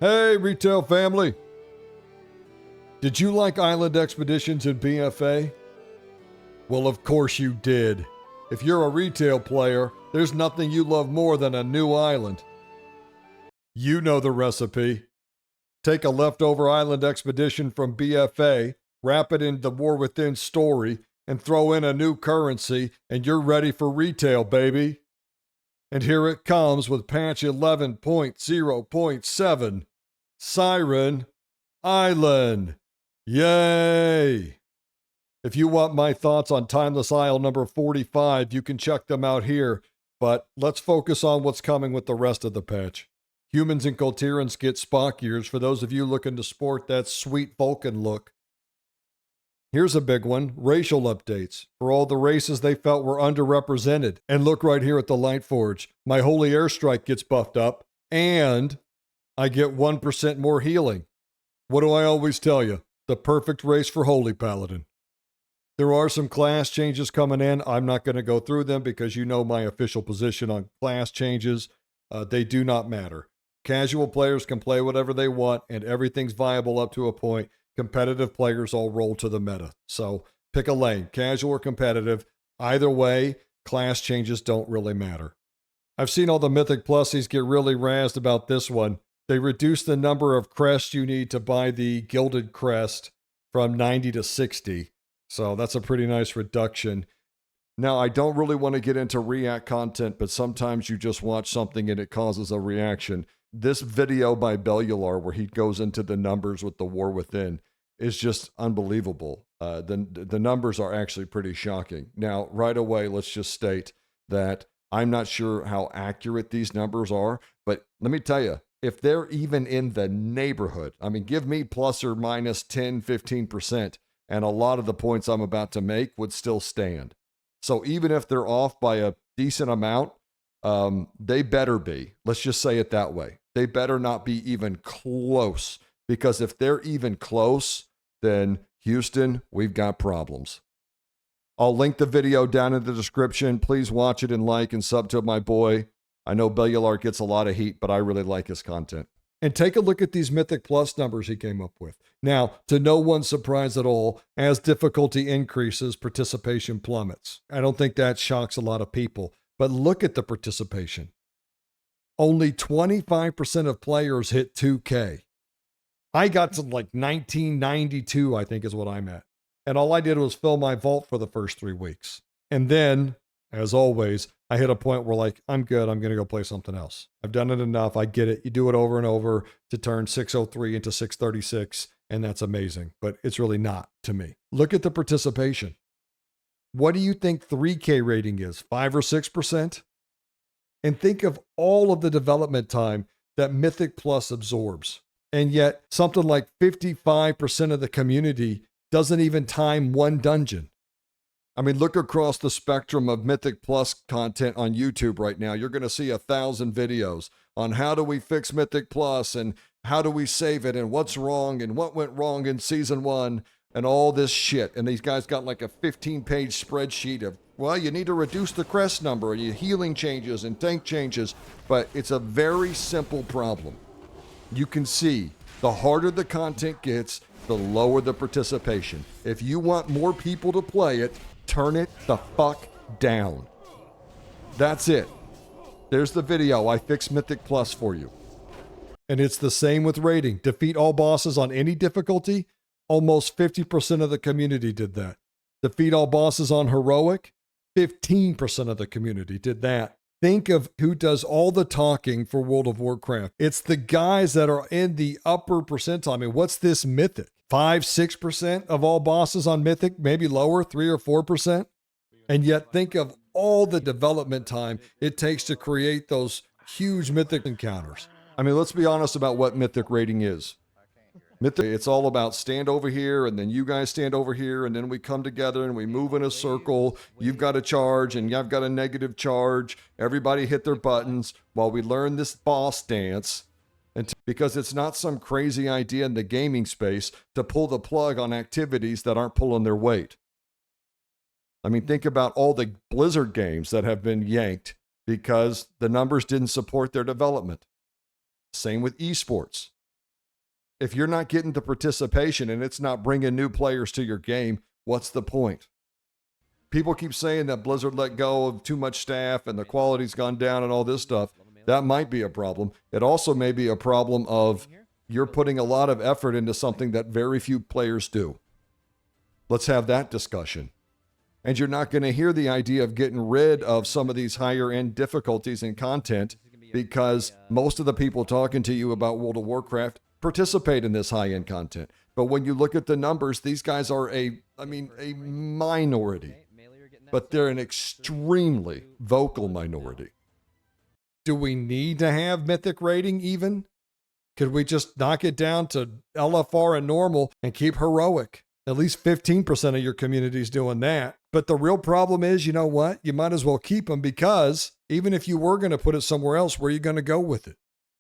Hey, retail family! Did you like Island Expeditions in BFA? Well, of course you did. If you're a retail player, there's nothing you love more than a new island. You know the recipe. Take a leftover Island Expedition from BFA, wrap it in the War Within story, and throw in a new currency, and you're ready for retail, baby. And here it comes with patch 11.0.7. Siren Island. Yay! If you want my thoughts on Timeless Isle number 45, you can check them out here, but let's focus on what's coming with the rest of the patch. Humans and Kultirans get Spock ears for those of you looking to sport that sweet Vulcan look. Here's a big one, racial updates for all the races they felt were underrepresented. And look right here at the Lightforge. My Holy Airstrike gets buffed up, and I get 1% more healing. What do I always tell you? The perfect race for Holy Paladin. There are some class changes coming in. I'm not going to go through them because you know my official position on class changes. They do not matter. Casual players can play whatever they want, and everything's viable up to a point. Competitive players all roll to the meta. So pick a lane, casual or competitive. Either way, class changes don't really matter. I've seen all the Mythic Plussies get really razzed about this one. They reduced the number of crests you need to buy the Gilded Crest from 90 to 60. So that's a pretty nice reduction. Now, I don't really want to get into react content, but sometimes you just watch something and it causes a reaction. This video by Bellular, where he goes into the numbers with the War Within, is just unbelievable. The numbers are actually pretty shocking. Now, right away, let's just state that I'm not sure how accurate these numbers are, but let me tell you, if they're even in the neighborhood, I mean, give me plus or minus 10, 15%, and a lot of the points I'm about to make would still stand. So even if they're off by a decent amount, they better be. Let's just say it that way. They better not be even close, because if they're even close, then Houston, we've got problems. I'll link the video down in the description. Please watch it and like and sub to my boy. I know Bellular gets a lot of heat, but I really like his content. And take a look at these Mythic Plus numbers he came up with. Now, to no one's surprise at all, as difficulty increases, participation plummets. I don't think that shocks a lot of people, but look at the participation. Only 25% of players hit 2K. I got to like 1992, I think is what I'm at. And all I did was fill my vault for the first 3 weeks. And then, as always, I hit a point where like, I'm good, I'm going to go play something else. I've done it enough, I get it. You do it over and over to turn 603 into 636, and that's amazing. But it's really not to me. Look at the participation. What do you think 3K rating is? 5 or 6%? And think of all of the development time that Mythic Plus absorbs. And yet, something like 55% of the community doesn't even time one dungeon. I mean, look across the spectrum of Mythic Plus content on YouTube right now. You're going to see 1,000 videos on how do we fix Mythic Plus and how do we save it and what's wrong and what went wrong in Season 1 and all this shit. And these guys got like a 15-page spreadsheet of, well, you need to reduce the crest number and your healing changes and tank changes. But it's a very simple problem. You can see the harder the content gets, the lower the participation. If you want more people to play it, turn it the fuck down. That's it. There's the video. I fixed Mythic Plus for you. And it's the same with raiding. Defeat all bosses on any difficulty. Almost 50% of the community did that. Defeat all bosses on heroic. 15% of the community did that. Think of who does all the talking for World of Warcraft. It's the guys that are in the upper percentile. I mean, what's this Mythic? 5, 6% of all bosses on Mythic, maybe lower, 3 or 4%. And yet think of all the development time it takes to create those huge Mythic encounters. I mean, let's be honest about what Mythic Raiding is. Mythic, it's all about stand over here, and then you guys stand over here, and then we come together and we move in a circle. You've got a charge, and I've got a negative charge. Everybody hit their buttons while we learn this boss dance. Because it's not some crazy idea in the gaming space to pull the plug on activities that aren't pulling their weight. I mean, think about all the Blizzard games that have been yanked because the numbers didn't support their development. Same with esports. If you're not getting the participation and it's not bringing new players to your game, what's the point? People keep saying that Blizzard let go of too much staff and the quality's gone down and all this stuff. That might be a problem. It also may be a problem of you're putting a lot of effort into something that very few players do. Let's have that discussion. And you're not going to hear the idea of getting rid of some of these higher end difficulties in content because most of the people talking to you about World of Warcraft participate in this high end content. But when you look at the numbers, these guys are a minority, but they're an extremely vocal minority. Do we need to have Mythic Raiding even? Could we just knock it down to LFR and normal and keep heroic? At least 15% of your community is doing that. But the real problem is, you know what? You might as well keep them because even if you were going to put it somewhere else, where are you going to go with it?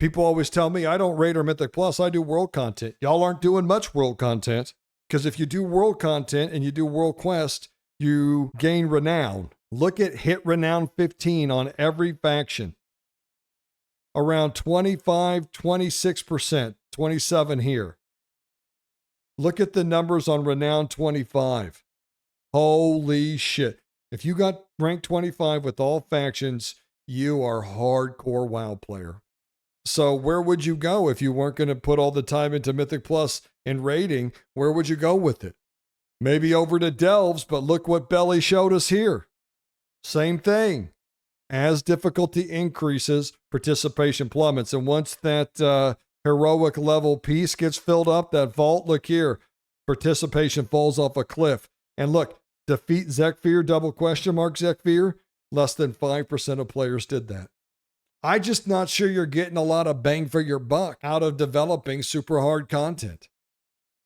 People always tell me, I don't raid or Mythic Plus, I do world content. Y'all aren't doing much world content because if you do world content and you do world quest, you gain renown. Look at hit renown 15 on every faction. Around 25, 26%, 27 here. Look at the numbers on Renown 25. Holy shit. If you got rank 25 with all factions, you are hardcore WoW player. So where would you go if you weren't going to put all the time into Mythic Plus and raiding? Where would you go with it? Maybe over to Delves, but look what Belly showed us here. Same thing. As difficulty increases, participation plummets. And once that heroic level piece gets filled up, that vault, look here, participation falls off a cliff. And look, defeat Zekfir, Zekfir, less than 5% of players did that. I'm just not sure you're getting a lot of bang for your buck out of developing super hard content.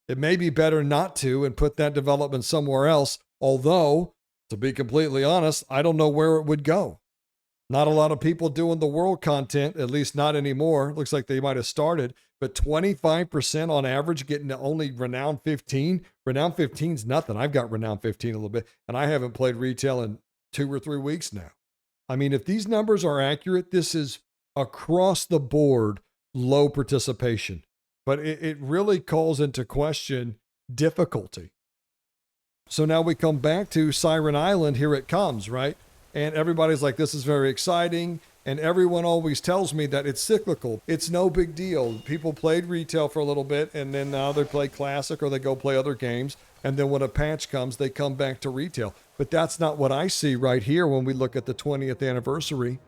It may be better not to and put that development somewhere else, although, to be completely honest, I don't know where it would go. Not a lot of people doing the world content, at least not anymore. Looks like they might have started, but 25% on average getting to only Renown 15. Renown 15's nothing. I've got Renown 15 a little bit, and I haven't played retail in 2 or 3 weeks now. I mean, if these numbers are accurate, this is across the board low participation, but it really calls into question difficulty. So now we come back to Siren Island. Here it comes, right? And everybody's like, this is very exciting. And everyone always tells me that it's cyclical. It's no big deal. People played retail for a little bit, and then now they play classic or they go play other games. And then when a patch comes, they come back to retail. But that's not what I see right here when we look at the 20th anniversary.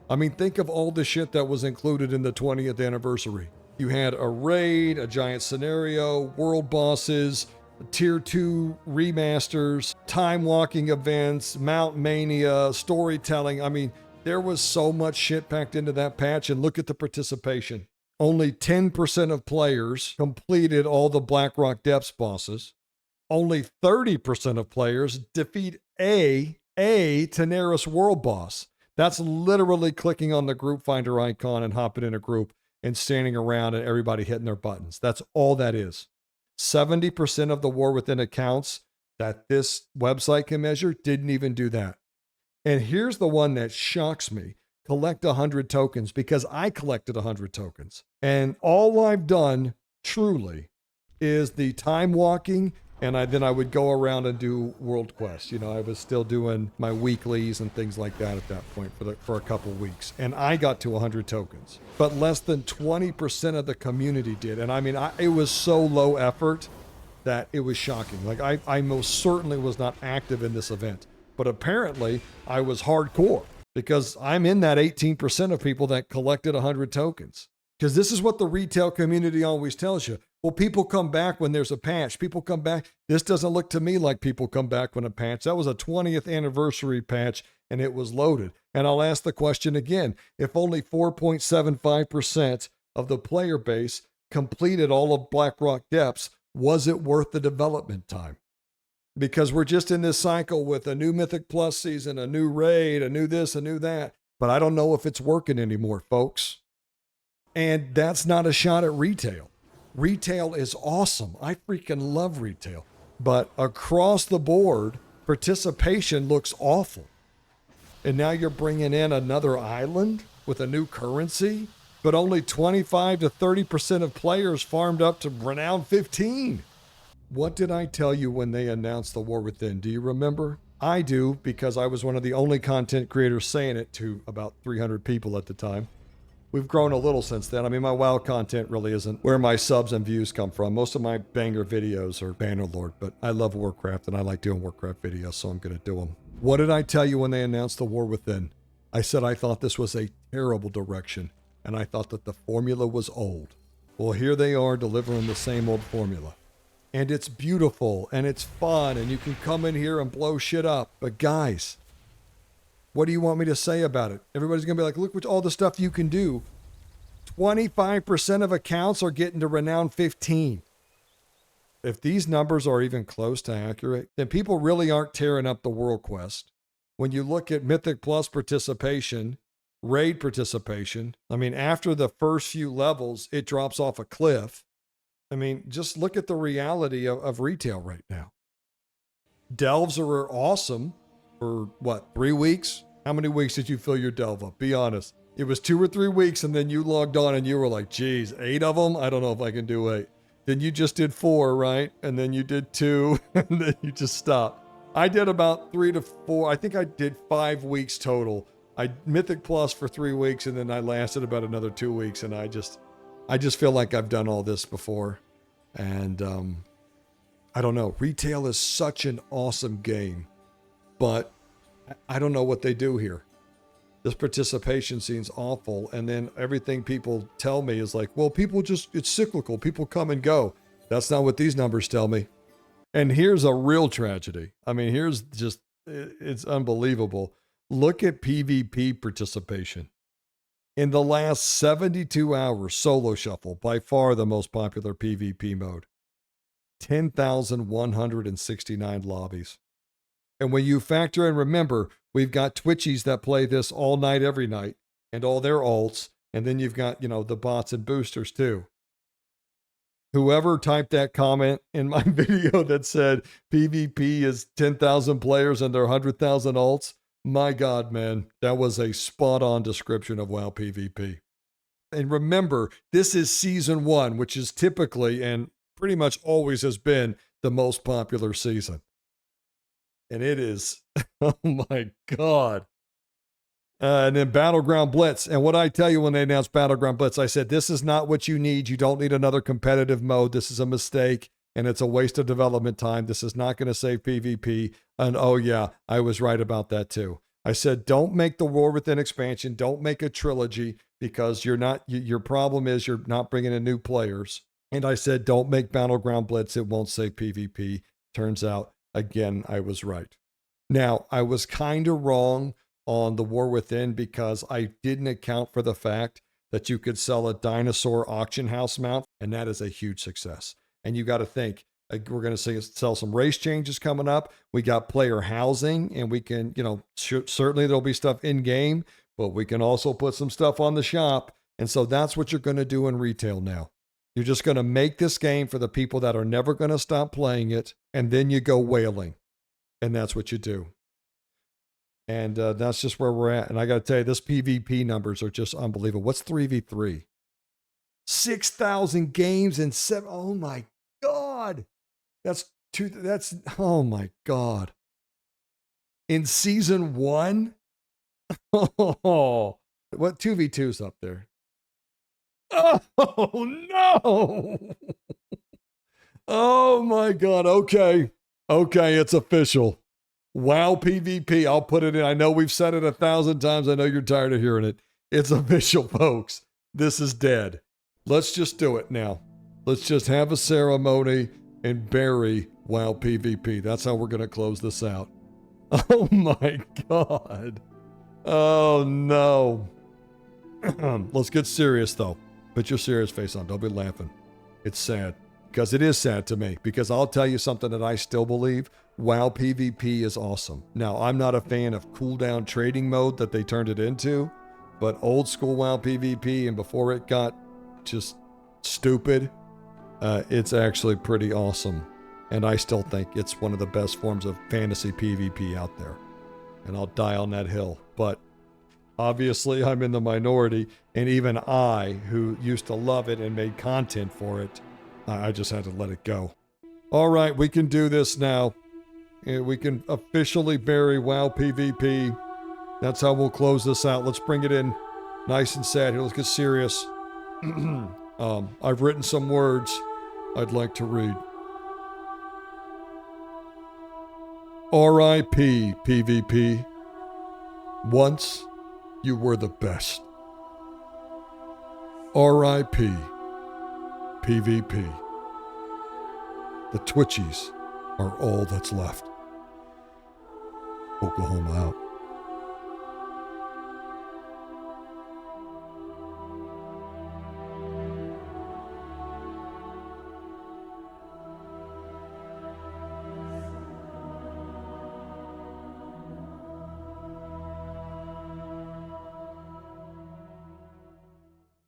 I mean, think of all the shit that was included in the 20th anniversary. You had a raid, a giant scenario, world bosses, Tier 2 remasters, time walking events, Mount Mania, storytelling. I mean, there was so much shit packed into that patch, and look at the participation. Only 10% of players completed all the Blackrock Depths bosses. Only 30% of players defeat a Teneris world boss. That's literally clicking on the group finder icon and hopping in a group and standing around and everybody hitting their buttons. That's all that is. 70% of the war within accounts that this website can measure didn't even do that. And here's the one that shocks me. Collect 100 tokens, because I collected 100 tokens. And all I've done, truly, is the time walking, and then I would go around and do world quests. You know, I was still doing my weeklies and things like that at that point for a couple weeks. And I got to 100 tokens. But less than 20% of the community did. And I mean, it was so low effort that it was shocking. Like, I most certainly was not active in this event. But apparently, I was hardcore, because I'm in that 18% of people that collected 100 tokens. Because this is what the retail community always tells you. Well, people come back when there's a patch. People come back. This doesn't look to me like people come back when a patch. That was a 20th anniversary patch, and it was loaded. And I'll ask the question again. If only 4.75% of the player base completed all of Blackrock Depths, was it worth the development time? Because we're just in this cycle with a new Mythic Plus season, a new raid, a new this, a new that. But I don't know if it's working anymore, folks. And that's not a shot at retail. Retail is awesome. I freaking love retail. But across the board, participation looks awful. And now you're bringing in another island with a new currency. but only 25 to 30% of players farmed up to Renown 15. What did I tell you when they announced the War Within? Do you remember? I do, because I was one of the only content creators saying it to about 300 people at the time. We've grown a little since then. I mean, my WoW content really isn't where my subs and views come from. Most of my banger videos are Bannerlord, but I love Warcraft and I like doing Warcraft videos, so I'm going to do them. What did I tell you when they announced the War Within? I said I thought this was a terrible direction, and I thought that the formula was old. Well, here they are delivering the same old formula. And it's beautiful, and it's fun, and you can come in here and blow shit up. But guys, what do you want me to say about it? Everybody's going to be like, look what all the stuff you can do. 25% of accounts are getting to Renown 15. If these numbers are even close to accurate, then people really aren't tearing up the World Quest. When you look at Mythic Plus participation, raid participation, I mean, after the first few levels, it drops off a cliff. I mean, just look at the reality of retail right now. Delves are awesome for, what, 3 weeks? How many weeks did you fill your delve up? Be honest. It was 2 or 3 weeks, and then you logged on and you were like, geez, 8 of them? I don't know if I can do 8. Then you just did 4, right? And then you did 2, and then you just stopped. I did about 3 to 4. I think I did 5 weeks total. I Mythic Plus for 3 weeks, and then I lasted about another 2 weeks, and I just feel like I've done all this before. And I don't know. Retail is such an awesome game, but I don't know what they do here. This participation seems awful. And then everything people tell me is like, well, it's cyclical. People come and go. That's not what these numbers tell me. And here's a real tragedy. I mean, it's unbelievable. Look at PvP participation. In the last 72 hours, Solo Shuffle, by far the most popular PvP mode, 10,169 lobbies. And when you factor in, remember, we've got Twitchies that play this all night, every night, and all their alts, and then you've got, the bots and boosters too. Whoever typed that comment in my video that said PvP is 10,000 players and there are 100,000 alts, my God, man, that was a spot-on description of WoW PvP. And remember, this is Season 1, which is typically and pretty much always has been the most popular season. And it is, oh my God. And then Battleground Blitz. And what I tell you when they announced Battleground Blitz, I said, this is not what you need. You don't need another competitive mode. This is a mistake, and it's a waste of development time. This is not going to save PvP. And oh yeah, I was right about that too. I said, don't make the War Within expansion. Don't make a trilogy, because your problem is you're not bringing in new players. And I said, don't make Battleground Blitz. It won't save PvP. Turns out, again, I was right. Now, I was kind of wrong on the War Within because I didn't account for the fact that you could sell a dinosaur auction house mount, and that is a huge success. And you got to think, we're going to sell some race changes coming up. We got player housing, and we can, certainly there'll be stuff in game, but we can also put some stuff on the shop. And so that's what you're going to do in retail now. You're just going to make this game for the people that are never going to stop playing it, and then you go whaling. And that's what you do. And that's just where we're at. And I got to tell you, this PvP numbers are just unbelievable. What's 3v3? 6,000 games and 7. Oh my God. Oh my God. In Season 1? Oh, what 2v2's up there? Oh no. Oh my God. Okay, it's official. WoW PvP. I'll put it in. I know we've said it 1,000 times. I know you're tired of hearing it. It's official, folks. This is dead. Let's just do it now. Let's just have a ceremony and bury WoW PvP. That's how we're going to close this out. Oh my God. Oh no. Let's get serious though. Put your serious face on. Don't be laughing. It's sad. Because it is sad to me. Because I'll tell you something that I still believe. WoW PvP is awesome. Now, I'm not a fan of cooldown trading mode that they turned it into. But old school WoW PvP, and before it got just stupid, it's actually pretty awesome. And I still think it's one of the best forms of fantasy PvP out there. And I'll die on that hill. But Obviously, I'm in the minority, and even I, who used to love it and made content for it, I just had to let it go. All right, we can do this now. We can officially bury WoW PvP. That's how we'll close this out. Let's bring it in nice and sad here. Let's get serious. I've written some words I'd like to read. R.I.P. PvP. Once you were the best. R.I.P. PvP. The Twitchies are all that's left. Oklahoma out.